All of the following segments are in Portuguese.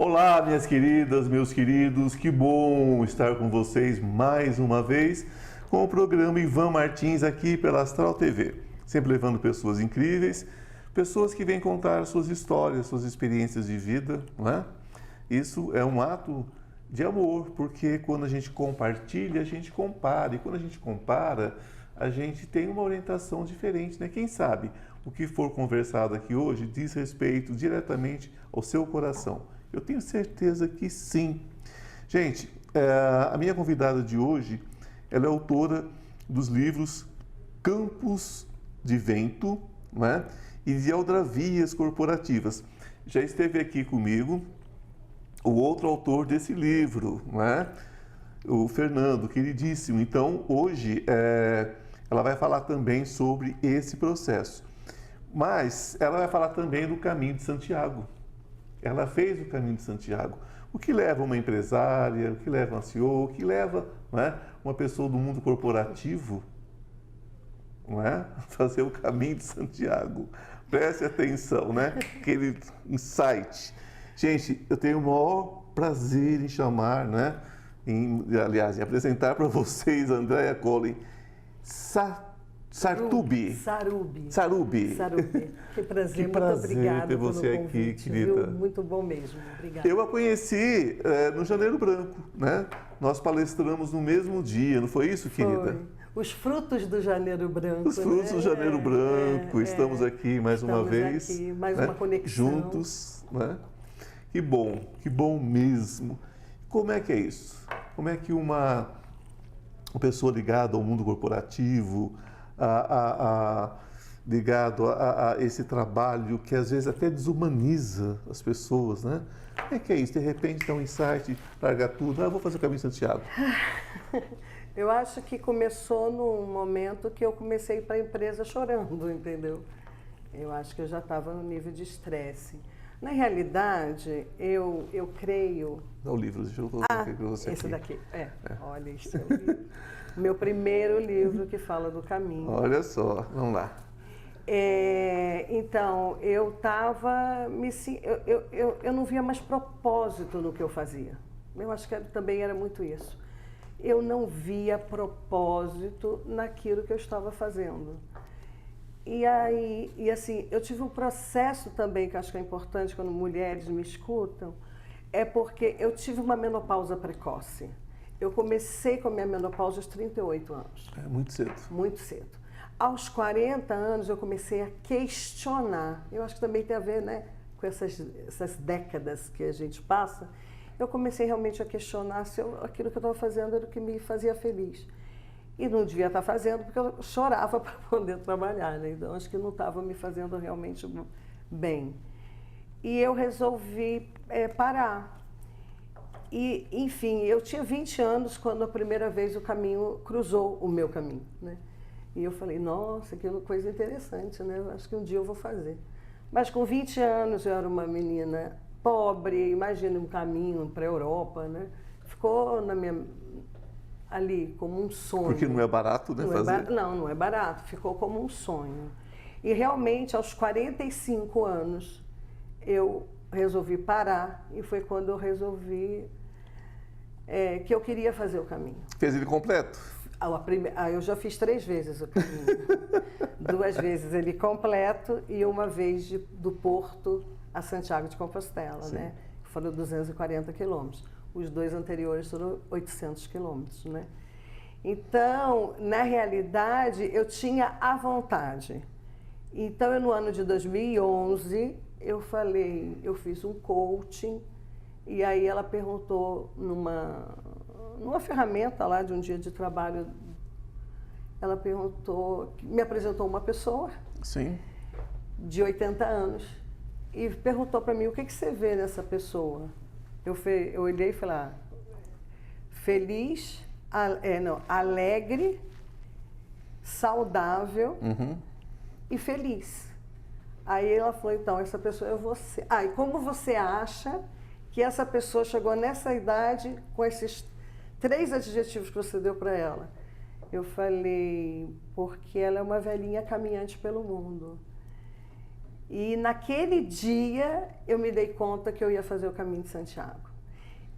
Olá, minhas queridas, meus queridos, que bom estar com vocês mais uma vez com o programa Ivan Martins aqui pela Astral TV. Sempre levando pessoas incríveis, pessoas que vêm contar suas histórias, suas experiências de vida, não é? Isso é um ato de amor, porque quando a gente compartilha, a gente compara, e quando a gente compara, a gente tem uma orientação diferente, né? Quem sabe o que for conversado aqui hoje diz respeito diretamente ao seu coração. Eu tenho certeza que sim. Gente, a minha convidada de hoje, ela é autora dos livros Campos de Vento, né? E de Aldravias Corporativas. Já esteve aqui comigo o outro autor desse livro, né? O Fernando, queridíssimo. Então, hoje, ela vai falar também sobre esse processo. Mas ela vai falar também do Caminho de Santiago. Ela fez o Caminho de Santiago. O que leva uma empresária, o que leva uma CEO, o que leva, não é, uma pessoa do mundo corporativo, não é, a fazer o Caminho de Santiago. Preste atenção, né? Aquele insight. Gente, eu tenho o maior prazer em chamar, né? Aliás, em apresentar para vocês Andréa Colin Sarubi. Que prazer, que prazer muito obrigada ter você pelo aqui, convite, querida. viu? Muito bom mesmo, obrigada. Eu a conheci no Janeiro Branco, né? Nós palestramos no mesmo dia, não foi isso, querida? Foi. Os frutos do Janeiro Branco. Os frutos do Janeiro Branco. Estamos aqui mais uma vez. Aqui, mais né? uma conexão. Juntos, né? Que bom mesmo. Como é que é isso? Como é que uma pessoa ligada ao mundo corporativo, ligado a esse trabalho que às vezes até desumaniza as pessoas, né? Como é que é isso? De repente dá um insight, larga tudo, vou fazer o Caminho de Santiago. Eu acho que começou num momento que eu comecei a ir para a empresa chorando, entendeu? Eu acho que eu já estava no nível de estresse. Na realidade, eu creio... Dá o livro, deixa eu colocar aqui para você. Esse daqui, olha, esse é o livro. Meu primeiro livro que fala do caminho. Olha só, vamos lá. Então, eu estava... Eu não via mais propósito no que eu fazia. Eu acho que também era muito isso. Eu não via propósito naquilo que eu estava fazendo. E assim, eu tive um processo também, que acho que é importante quando mulheres me escutam, é porque eu tive uma menopausa precoce. Eu comecei com a minha menopausa aos 38 anos. É muito cedo. Muito cedo. Aos 40 anos eu comecei a questionar. Eu acho que também tem a ver, né, com essas décadas que a gente passa. Eu comecei realmente a questionar se aquilo que eu estava fazendo era o que me fazia feliz. E não devia estar fazendo porque eu chorava para poder trabalhar, né? Então acho que não estava me fazendo realmente bem. E eu resolvi parar. E, enfim, eu tinha 20 anos quando a primeira vez o caminho cruzou o meu caminho, né? E eu falei, nossa, que coisa interessante, né? Acho que um dia eu vou fazer. Mas com 20 anos eu era uma menina pobre, imagina um caminho para a Europa, né? Ficou ali como um sonho. Porque não é barato, né, fazer? Não é barato, ficou como um sonho. E realmente, aos 45 anos, eu resolvi parar e foi quando eu resolvi que eu queria fazer o caminho. Fez ele completo? Eu já fiz 3 vezes o caminho. 2 vezes ele completo e uma vez do Porto a Santiago de Compostela, sim, né? Foram 240 quilômetros. Os 2 anteriores foram 800 quilômetros, né? Então, na realidade, eu tinha a vontade. Então, no ano de 2011, eu fiz um coaching e aí ela perguntou numa ferramenta lá de um dia de trabalho, ela me apresentou uma pessoa, sim, de 80 anos e perguntou para mim, o que você vê nessa pessoa? Eu olhei e falei, feliz, alegre, saudável, e feliz. Aí ela falou, então, essa pessoa é você. E como você acha que essa pessoa chegou nessa idade com esses 3 adjetivos que você deu para ela? Eu falei, porque ela é uma velhinha caminhante pelo mundo. E naquele dia eu me dei conta que eu ia fazer o Caminho de Santiago.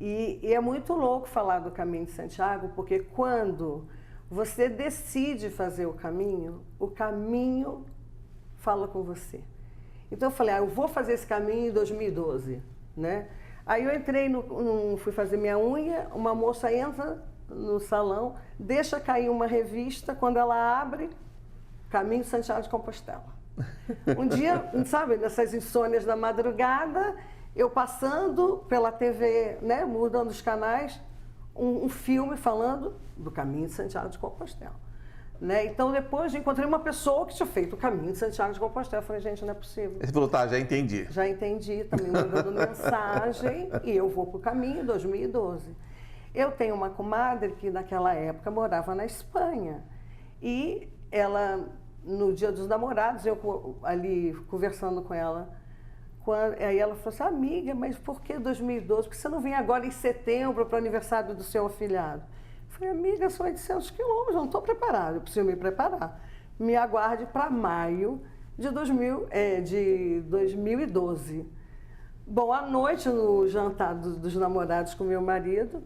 E é muito louco falar do Caminho de Santiago, porque quando você decide fazer o caminho fala com você. Então eu falei, eu vou fazer esse caminho em 2012, né? Aí eu entrei, fui fazer minha unha, uma moça entra no salão, deixa cair uma revista, quando ela abre, Caminho de Santiago de Compostela. Um dia, sabe, nessas insônias da madrugada, eu passando pela TV, né, mudando os canais, um filme falando do Caminho de Santiago de Compostela. Né? Então, depois encontrei uma pessoa que tinha feito o Caminho de Santiago de Compostela. Eu falei, gente, não é possível. Você falou, tá, já entendi. Já entendi, está me mandando mensagem e eu vou para o caminho em 2012. Eu tenho uma comadre que naquela época morava na Espanha. E ela, no Dia dos Namorados, eu ali conversando com ela, aí ela falou assim, amiga, mas por que 2012? Por que você não vem agora em setembro para o aniversário do seu afilhado? Eu falei, amiga, são 800 quilômetros, não estou preparada, eu preciso me preparar. Me aguarde para maio de 2012. Bom, à noite, no jantar dos namorados com meu marido,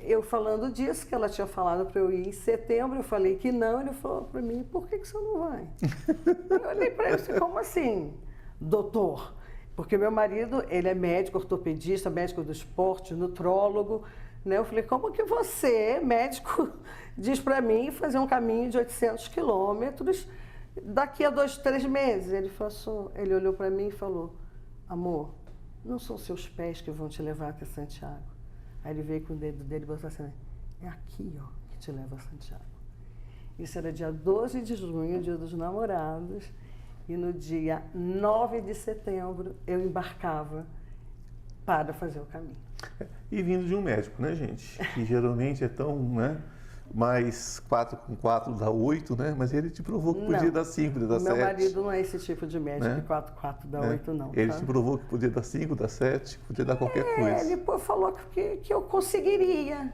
eu falando disso, que ela tinha falado para eu ir em setembro, eu falei que não, ele falou para mim, por que você não vai? Eu olhei para ele e disse, como assim, doutor? Porque meu marido, ele é médico, ortopedista, médico do esporte, nutrólogo, né? Eu falei, como que você, médico, diz para mim fazer um caminho de 800 quilômetros daqui a 2, 3 meses? Ele olhou para mim e falou, amor, não são seus pés que vão te levar até Santiago. Aí ele veio com o dedo dele e botou assim, é aqui, ó, que te leva a Santiago. Isso era dia 12 de junho, dia dos namorados, e no dia 9 de setembro eu embarcava para fazer o caminho. E vindo de um médico, né, gente? Que geralmente é tão, né? Mais 4 com 4 dá 8, né? Mas ele te provou que podia dar 5, podia dar 7. Meu marido não é esse tipo de médico, né? que 4 com 4 dá 8, não. Ele tá? te provou que podia dar 5, dar 7, podia dar qualquer coisa. Ele falou que eu conseguiria.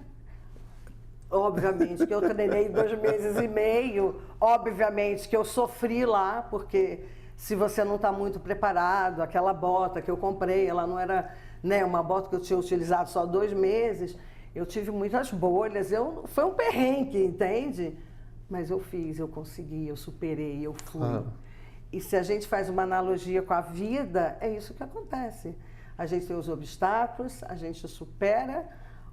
Obviamente que eu treinei 2 meses e meio, obviamente que eu sofri lá, porque se você não está muito preparado, aquela bota que eu comprei, ela não era, né, uma bota que eu tinha utilizado só 2 meses, eu tive muitas bolhas, foi um perrengue, entende? Mas eu fiz, eu consegui, eu superei, eu fui. Claro. E se a gente faz uma analogia com a vida, é isso que acontece. A gente tem os obstáculos, a gente supera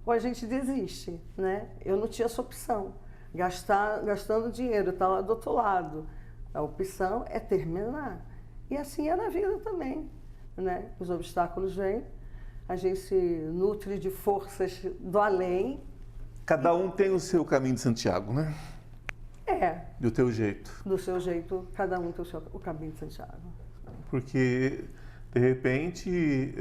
ou a gente desiste, né? Eu não tinha essa opção. Gastando dinheiro, tá lá do outro lado. A opção é terminar. E assim é na vida também, né? Os obstáculos vêm, a gente se nutre de forças do além. Cada um tem o seu caminho de Santiago, né? Do teu jeito. Do seu jeito, cada um tem o caminho de Santiago. Porque, de repente,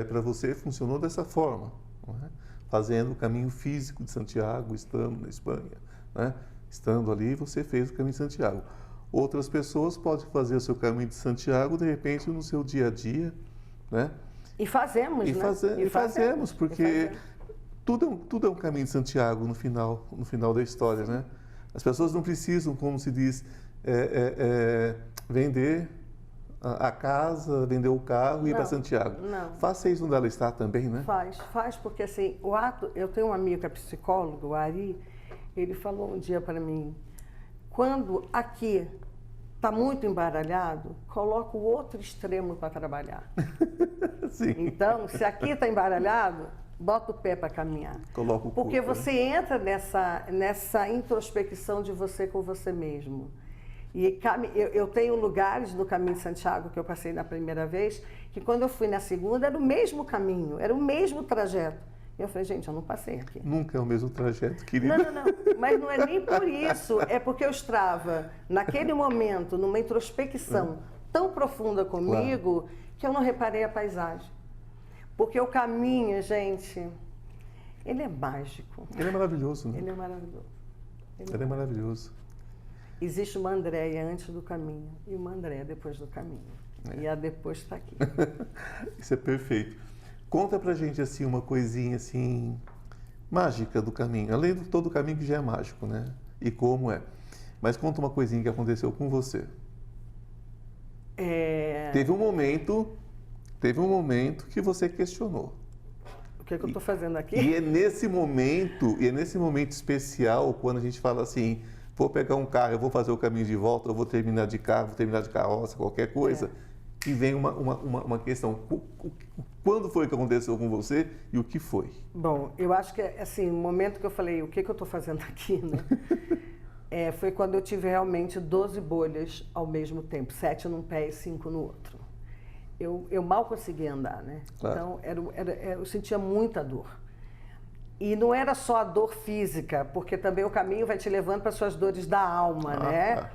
para você funcionou dessa forma, não é? Fazendo o caminho físico de Santiago, estando na Espanha, né? Estando ali, você fez o caminho de Santiago. Outras pessoas podem fazer o seu caminho de Santiago, de repente, no seu dia a dia, né? E fazemos, né? E fazemos, porque tudo é um caminho de Santiago no final da história, né? As pessoas não precisam, como se diz, vender a casa, vender o carro e ir para Santiago. Não. Faça isso onde ela está também, né? Faz, porque assim, o ato... Eu tenho um amigo que é psicólogo, o Ari, ele falou um dia para mim, quando aqui está muito embaralhado, coloca o outro extremo para trabalhar. Sim. Então, se aqui está embaralhado, bota o pé para caminhar. Coloca o corpo, porque você entra nessa introspecção de você com você mesmo. E eu tenho lugares no Caminho de Santiago que eu passei na primeira vez, que quando eu fui na segunda era o mesmo caminho, era o mesmo trajeto. E eu falei, gente, eu não passei aqui. Nunca é o mesmo trajeto, querida. Não. Mas não é nem por isso. É porque eu estava, naquele momento, numa introspecção tão profunda comigo, que eu não reparei a paisagem. Porque o caminho, gente, ele é mágico. Ele é maravilhoso, né? Ele é maravilhoso. Ele é maravilhoso. Existe uma Andréia antes do caminho e uma Andréia depois do caminho. E a depois está aqui. Isso é perfeito. Conta pra gente, assim, uma coisinha, assim, mágica do caminho. Além de todo o caminho que já é mágico, né? E como é. Mas conta uma coisinha que aconteceu com você. Teve um momento que você questionou. O que é que eu estou fazendo aqui? E é nesse momento especial, quando a gente fala assim, vou pegar um carro, eu vou fazer o caminho de volta, eu vou terminar de carro, vou terminar de carroça, qualquer coisa, e vem uma questão. Quando foi que aconteceu com você e o que foi? Bom, eu acho que, assim, o momento que eu falei, o que eu estou fazendo aqui, né? Foi quando eu tive realmente 12 bolhas ao mesmo tempo, 7 num pé e 5 no outro. Eu mal conseguia andar, né? Claro. Então, eu sentia muita dor. E não era só a dor física, porque também o caminho vai te levando para as suas dores da alma, né? Tá.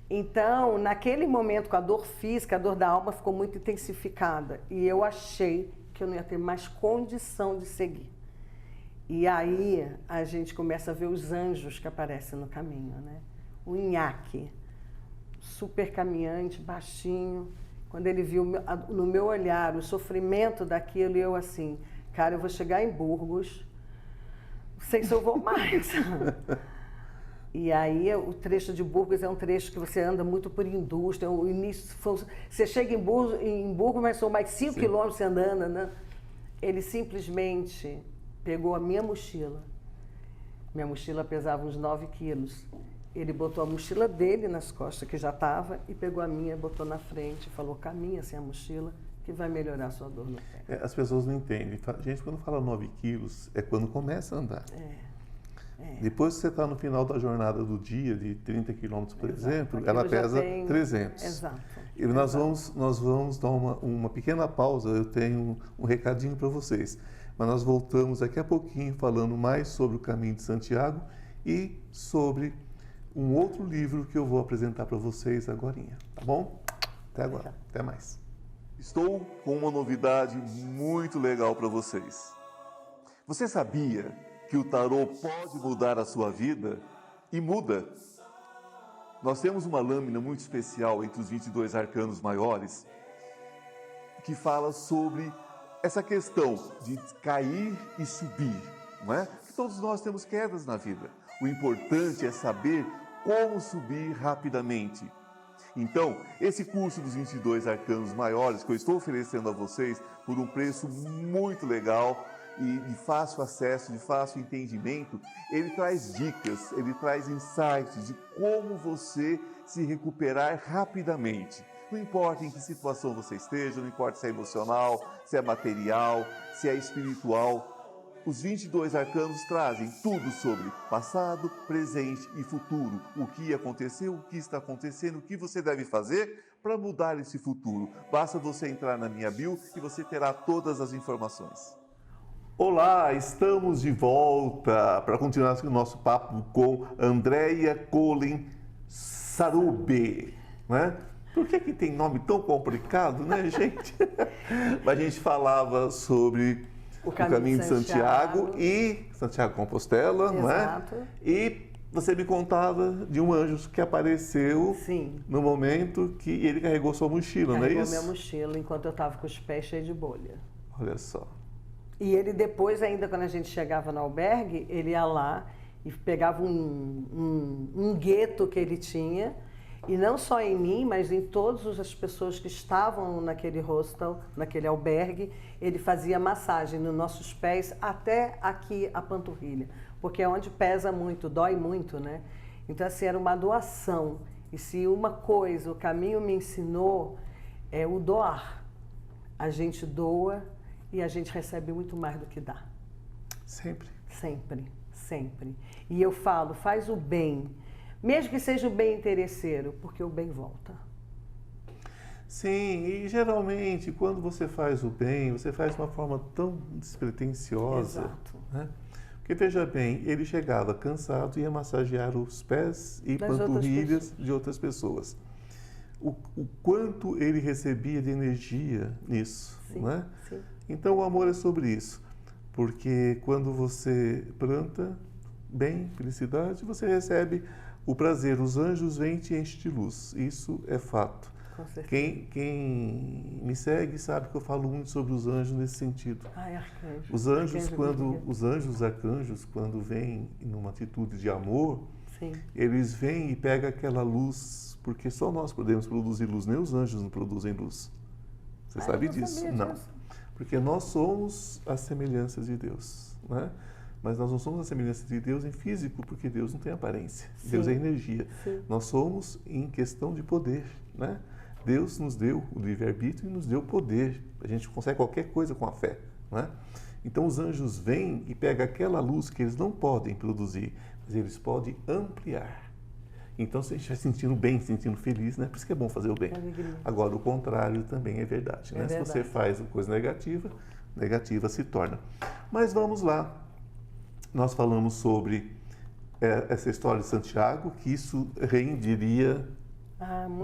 Então, naquele momento, com a dor física, a dor da alma ficou muito intensificada. E eu achei que eu não ia ter mais condição de seguir. E aí, a gente começa a ver os anjos que aparecem no caminho, né? O nhaque, super caminhante, baixinho. Quando ele viu no meu olhar o sofrimento daquilo, eu assim, cara, eu vou chegar em Burgos, não sei se eu vou mais. E aí, o trecho de Burgos é um trecho que você anda muito por indústria. O início, você chega em Burgos, mas são mais 5 quilômetros andando, né? Ele simplesmente pegou a minha mochila. Minha mochila pesava uns 9 quilos. Ele botou a mochila dele nas costas, que já estava, e pegou a minha, botou na frente, falou, caminha sem a mochila, que vai melhorar a sua dor no pé. As pessoas não entendem. Gente, quando fala 9 quilos, é quando começa a andar. Depois que você está no final da jornada do dia, de 30 quilômetros, por exemplo, ela pesa 300. Exato. E nós vamos dar uma pequena pausa, eu tenho um recadinho para vocês. Mas nós voltamos daqui a pouquinho falando mais sobre o Caminho de Santiago e sobre um outro livro que eu vou apresentar para vocês agorinha, tá bom? Até agora, até mais. Estou com uma novidade muito legal para vocês. Você sabia que o tarô pode mudar a sua vida? E muda! Nós temos uma lâmina muito especial entre os 22 arcanos maiores que fala sobre essa questão de cair e subir, não é? Que todos nós temos quedas na vida. O importante é saber como subir rapidamente. Então, esse curso dos 22 arcanos maiores que eu estou oferecendo a vocês por um preço muito legal e de fácil acesso, de fácil entendimento, ele traz dicas, ele traz insights de como você se recuperar rapidamente. Não importa em que situação você esteja, não importa se é emocional, se é material, se é espiritual, os 22 arcanos trazem tudo sobre passado, presente e futuro. O que aconteceu, o que está acontecendo, o que você deve fazer para mudar esse futuro. Basta você entrar na minha bio e você terá todas as informações. Olá, estamos de volta para continuar o nosso papo com Andréia Colin Sarube, né? Por que tem nome tão complicado, né, gente? A gente falava sobre o Caminho de Santiago e Santiago Compostela, não é? E você me contava de um anjo que apareceu no momento que ele carregou sua mochila, não é isso? Carregou minha mochila enquanto eu estava com os pés cheios de bolha. Olha só. E ele depois, ainda quando a gente chegava no albergue, ele ia lá e pegava um gueto que ele tinha, e não só em mim, mas em todas as pessoas que estavam naquele hostel, naquele albergue, ele fazia massagem nos nossos pés até aqui a panturrilha, porque é onde pesa muito, dói muito, né? Então, assim, era uma doação. E se uma coisa o caminho me ensinou, é o doar. A gente doa e a gente recebe muito mais do que dá. Sempre. Sempre, sempre. E eu falo, faz o bem. Mesmo que seja o bem interesseiro, porque o bem volta. Sim, e geralmente quando você faz o bem, você faz de uma forma tão despretensiosa. Exato. Né? Porque veja bem, ele chegava cansado e ia massagear os pés e panturrilhas de outras pessoas. O quanto ele recebia de energia nisso, sim, né? Sim. Então o amor é sobre isso. Porque quando você planta bem, felicidade, você recebe o prazer. Os anjos vêm e te enchem de luz. Isso é fato. Quem me segue sabe que eu falo muito sobre os anjos nesse sentido. Ai, arcanjo. Os anjos, arcanjos, quando vêm numa atitude de amor, sim, eles vêm e pegam aquela luz porque só nós podemos produzir luz, nem os anjos não produzem luz. Você sabe disso? Não. Porque nós somos as semelhanças de Deus, né? Mas nós não somos a semelhança de Deus em físico, porque Deus não tem aparência. Sim. Deus é energia. Sim. Nós somos em questão de poder, né? Deus nos deu o livre-arbítrio e nos deu poder. A gente consegue qualquer coisa com a fé, né? Então os anjos vêm e pegam aquela luz que eles não podem produzir, mas eles podem ampliar. Então você está se sentindo bem, se sentindo feliz, né? Por isso que é bom fazer o bem. Agora, o contrário também é verdade, né? Se você faz coisa negativa, negativa se torna. Mas vamos lá. Nós falamos sobre essa história de Santiago, que isso renderia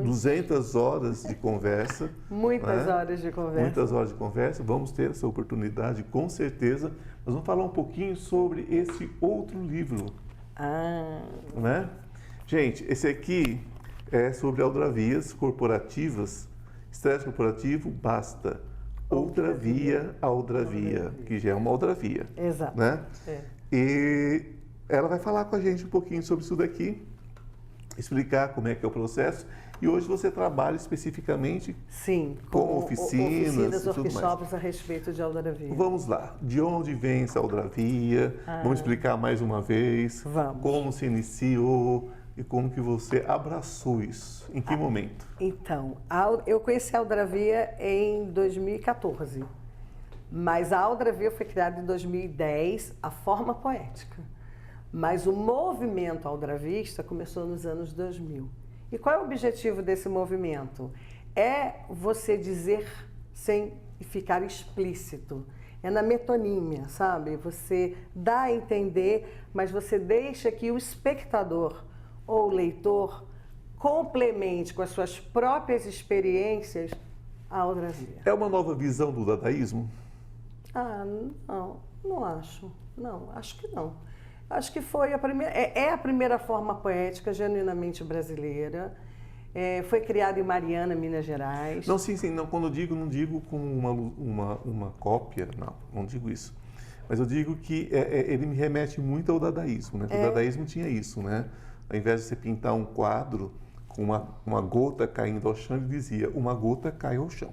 200 horas de conversa. Muitas horas de conversa. Muitas horas de conversa. Vamos ter essa oportunidade, com certeza. Nós vamos falar um pouquinho sobre esse outro livro. Né? Gente, esse aqui é sobre aldravias corporativas. Estresse corporativo, basta. Outra via, aldravia, que já é uma aldravia. Exato. Né? E ela vai falar com a gente um pouquinho sobre isso daqui, explicar como é que é o processo. E hoje você trabalha especificamente com oficinas e tudo mais. A respeito de aldravia. Vamos lá. De onde vem essa aldravia? Vamos explicar mais uma vez. Vamos. Como se iniciou e como que você abraçou isso. Em que momento? Então, eu conheci a aldravia em 2014. Mas a aldravia foi criada em 2010, a forma poética. Mas o movimento aldravista começou nos anos 2000. E qual é o objetivo desse movimento? É você dizer sem ficar explícito. É na metonímia, sabe? Você dá a entender, mas você deixa que o espectador ou o leitor complemente com as suas próprias experiências a aldravia. É uma nova visão do dadaísmo? Não acho. Não, acho que não. Acho que foi a primeira, é a primeira forma poética genuinamente brasileira. Foi criada em Mariana, Minas Gerais. Não, sim. Não, quando eu digo, não digo como uma cópia, não digo isso. Mas eu digo que ele me remete muito ao dadaísmo, né? O dadaísmo tinha isso, né? Ao invés de você pintar um quadro com uma gota caindo ao chão, ele dizia, uma gota cai ao chão.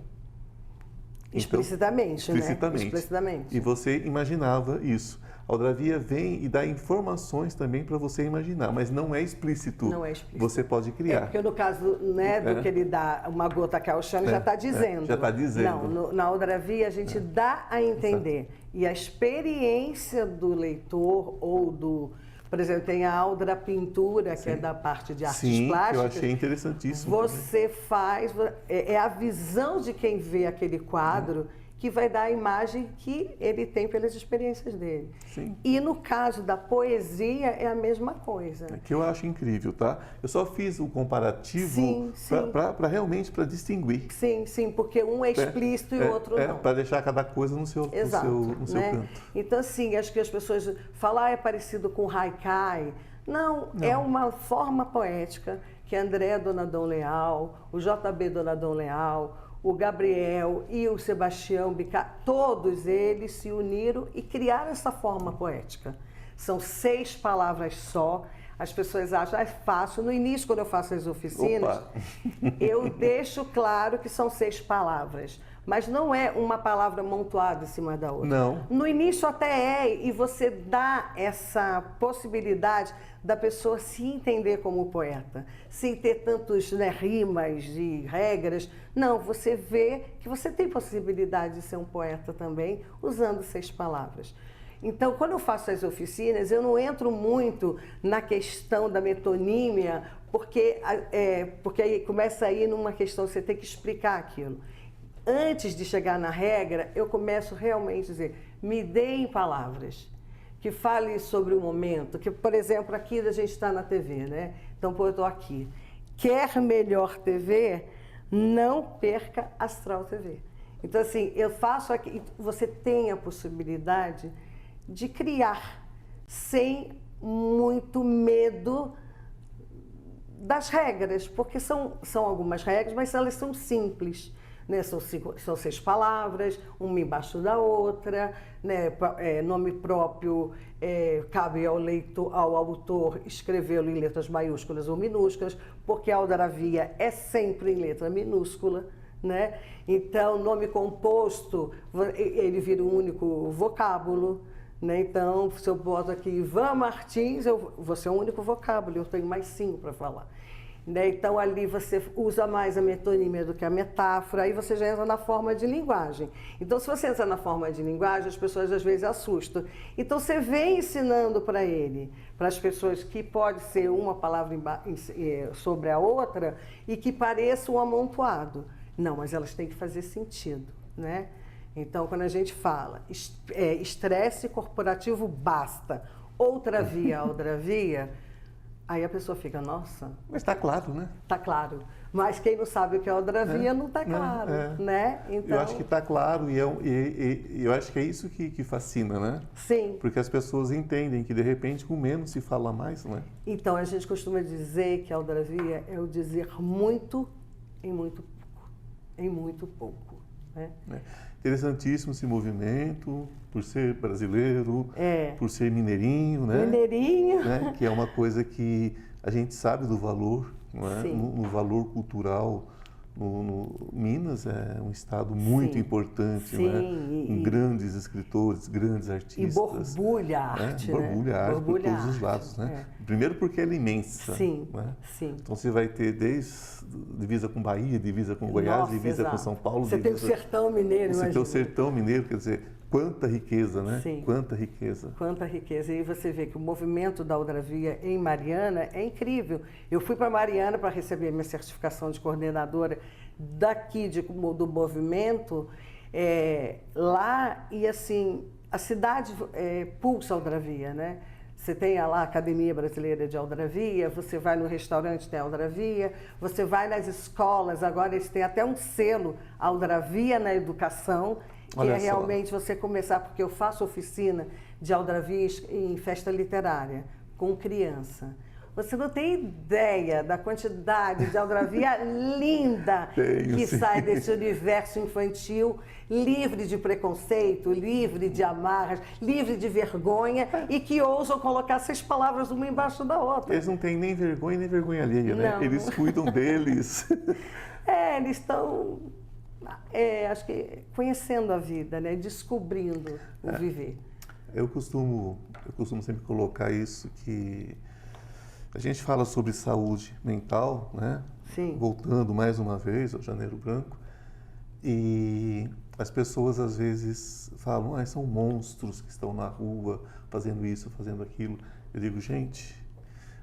Explicitamente, né? Explicitamente. E você imaginava isso. A aldravia vem e dá informações também para você imaginar, mas não é explícito. Não é explícito. Você pode criar. Porque no caso, né, do que ele dá uma gota cai ao chão, ele já está dizendo. Já está dizendo. Não, na aldravia a gente dá a entender. Exato. E a experiência do leitor ou do... Por exemplo, tem a aldrapintura, que é da parte de artes plásticas. Eu achei interessantíssimo. Você faz... É a visão de quem vê aquele quadro que vai dar a imagem que ele tem pelas experiências dele. Sim. E no caso da poesia é a mesma coisa. Que eu acho incrível, tá? Eu só fiz o comparativo para realmente para distinguir. Sim, porque um é explícito e o outro não. Para deixar cada coisa no seu canto. Então, assim, acho que as pessoas falam, é parecido com haikai. Não, é uma forma poética que André Donadão Leal, o JB Donadão Leal, o Gabriel e o Sebastião Bicá, todos eles se uniram e criaram essa forma poética. São 6 palavras só. As pessoas acham, é fácil. No início, quando eu faço as oficinas, eu deixo claro que são 6 palavras. Mas não é uma palavra amontoada em cima da outra. Não. No início até e você dá essa possibilidade da pessoa se entender como poeta, sem ter tantos rimas e regras. Não, você vê que você tem possibilidade de ser um poeta também, usando 6 palavras. Então, quando eu faço as oficinas, eu não entro muito na questão da metonímia, porque aí começa a ir numa questão, você tem que explicar aquilo. Antes de chegar na regra, eu começo realmente a dizer, me deem palavras, que fale sobre o momento, que, por exemplo, aqui a gente está na TV, né? Então, eu estou aqui. Quer melhor TV? Não perca Astral TV. Então, assim, eu faço aqui, você tem a possibilidade de criar sem muito medo das regras, porque são algumas regras, mas elas são simples. né? São 6 palavras, uma embaixo da outra, né? Nome próprio, cabe ao autor escrevê-lo em letras maiúsculas ou minúsculas, porque a aldrabia é sempre em letra minúscula, né? Então, nome composto, ele vira um único vocábulo, né? Então, se eu boto aqui Ivan Martins, vou ser um único vocábulo, eu tenho mais 5 para falar. Né? Então, ali você usa mais a metonímia do que a metáfora, aí você já entra na forma de linguagem. Então, se você entra na forma de linguagem, as pessoas às vezes assustam. Então, você vem ensinando para ele, para as pessoas, que pode ser uma palavra sobre a outra e que pareça um amontoado. Não, mas elas têm que fazer sentido, né? Então, quando a gente fala estresse corporativo basta, outra via, aí a pessoa fica, nossa... Mas está claro, né? Está claro. Mas quem não sabe o que é aldrabia não está claro, né? Então... Eu acho que está claro e eu acho que é isso que fascina, né? Sim. Porque as pessoas entendem que, de repente, com menos se fala mais, né? Então, a gente costuma dizer que a aldrabia é o dizer muito em muito pouco. Em muito pouco, né? Interessantíssimo esse movimento, por ser brasileiro, por ser mineirinho, né? Mineirinho. Né? Que é uma coisa que a gente sabe do valor, não é? No valor cultural. Minas é um estado muito importante, né? Com grandes escritores, grandes artistas. E borbulha a arte, né? Borbulha a arte por todos os lados, né? Primeiro porque ela é imensa. Sim, né? sim. Então você vai ter desde divisa com Bahia, divisa com Goiás, divisa com São Paulo. Você tem o sertão mineiro, Você tem o sertão mineiro, quer dizer, quanta riqueza, né? Sim. Quanta riqueza. Quanta riqueza. E você vê que o movimento da aldrabia em Mariana é incrível. Eu fui para Mariana para receber minha certificação de coordenadora daqui do movimento, lá, e assim, a cidade pulsa aldrabia, né? Você tem lá a Academia Brasileira de Aldrabia, você vai no restaurante, tem aldrabia, você vai nas escolas, agora eles têm até um selo Aldrabia na educação, que Olha é realmente você começar, porque eu faço oficina de aldrabia em festa literária, com criança. Você não tem ideia da quantidade de aldrabia linda que sai desse universo infantil, livre de preconceito, livre de amarras, livre de vergonha, e que ousam colocar 6 palavras uma embaixo da outra. Eles não têm nem vergonha alheia, né? Não. Eles cuidam deles. Eles estão, acho que, conhecendo a vida, né? Descobrindo o viver. Eu costumo sempre colocar isso, que a gente fala sobre saúde mental, né? Sim. Voltando mais uma vez ao Janeiro Branco, e as pessoas às vezes falam, são monstros que estão na rua fazendo isso, fazendo aquilo. Eu digo, gente,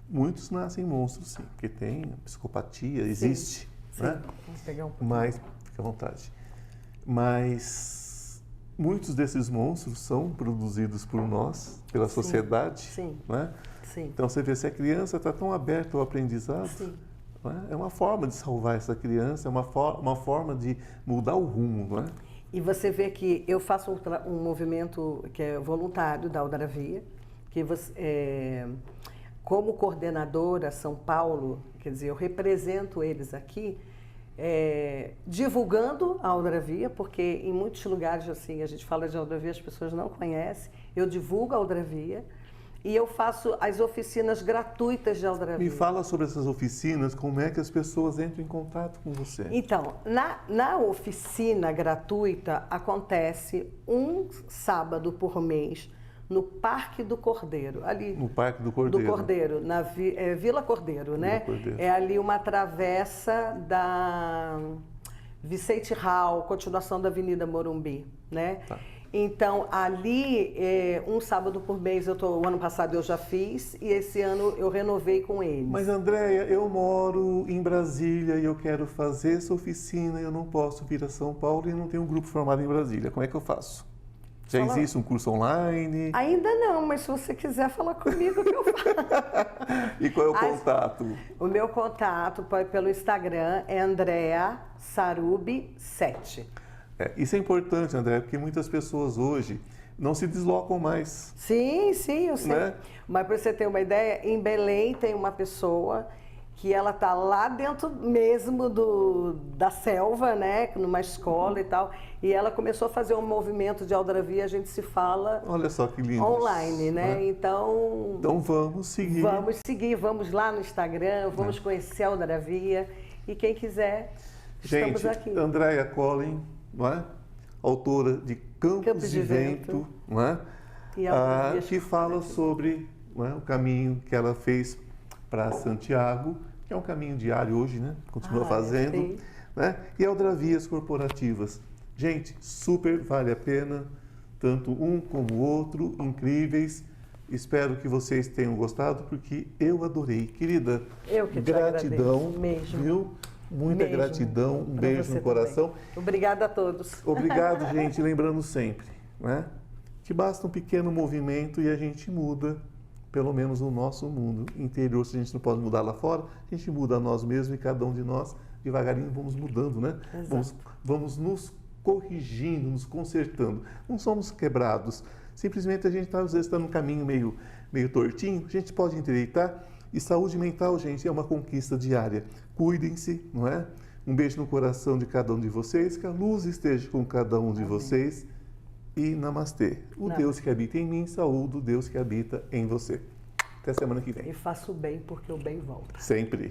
muitos nascem monstros, sim, porque tem psicopatia, existe, sim. né? Vamos pegar um pouquinho. Mas, fica à vontade. Mas muitos desses monstros são produzidos por nós, pela sociedade, sim. né? Sim. Então você vê, se a criança está tão aberta ao aprendizado, né? É uma forma de salvar essa criança, é uma forma de mudar o rumo, não é? E você vê que eu faço um movimento que é voluntário da aldrabia, que como coordenadora São Paulo, quer dizer, eu represento eles aqui, divulgando a aldrabia, porque em muitos lugares assim a gente fala de aldrabia, as pessoas não conhecem. Eu divulgo a aldrabia e eu faço as oficinas gratuitas de aldrabia. Me fala sobre essas oficinas, como é que as pessoas entram em contato com você? Então, na oficina gratuita acontece um sábado por mês no Parque do Cordeiro, ali. No Parque do Cordeiro. Do Cordeiro, na Vila Cordeiro, né? Vila Cordeiro. É ali uma travessa da Vicente Hall, continuação da Avenida Morumbi, né? Tá. Então, ali, um sábado por mês, o ano passado eu já fiz e esse ano eu renovei com eles. Mas, Andréia, eu moro em Brasília e eu quero fazer essa oficina, eu não posso vir a São Paulo e não tenho um grupo formado em Brasília. Como é que eu faço? Já existe um curso online? Ainda não, mas se você quiser falar comigo, que eu faço. E qual é o contato? O meu contato pelo Instagram é Andrea Sarubi 7. Isso é importante, André, porque muitas pessoas hoje não se deslocam mais. Sim, eu sei. Né? Mas para você ter uma ideia, em Belém tem uma pessoa que ela tá lá dentro mesmo da selva, né, numa escola e tal, e ela começou a fazer um movimento de Aldrabia, a gente se fala Olha só que lindo. online, né? Então vamos seguir. Vamos seguir, vamos lá no Instagram, vamos conhecer a Aldrabia e quem quiser, estamos gente, aqui. Andréia Collin, não é? Autora de Campos de Vento, não é? E que fala sobre, não é, o caminho que ela fez para Santiago, que é um caminho diário hoje, né? Continua fazendo, né? E Aldravias corporativas. Gente, super vale a pena, tanto um como o outro, incríveis. Espero que vocês tenham gostado, porque eu adorei. Querida, eu que te gratidão, mesmo. Viu? Muita mesmo. gratidão, um beijo no coração. Também. Obrigada a todos. Obrigado, gente. Lembrando sempre, né, que basta um pequeno movimento e a gente muda, pelo menos o nosso mundo interior. Se a gente não pode mudar lá fora, a gente muda a nós mesmos e cada um de nós, devagarinho, vamos mudando, né? Vamos nos corrigindo, nos consertando. Não somos quebrados. Simplesmente a gente às vezes está num caminho meio tortinho, a gente pode endireitar. E saúde mental, gente, é uma conquista diária. Cuidem-se, não é? Um beijo no coração de cada um de vocês, que a luz esteja com cada um de vocês. E namastê. O Deus que habita em mim, saúdo o Deus que habita em você. Até semana que vem. E faço o bem, porque o bem volta. Sempre.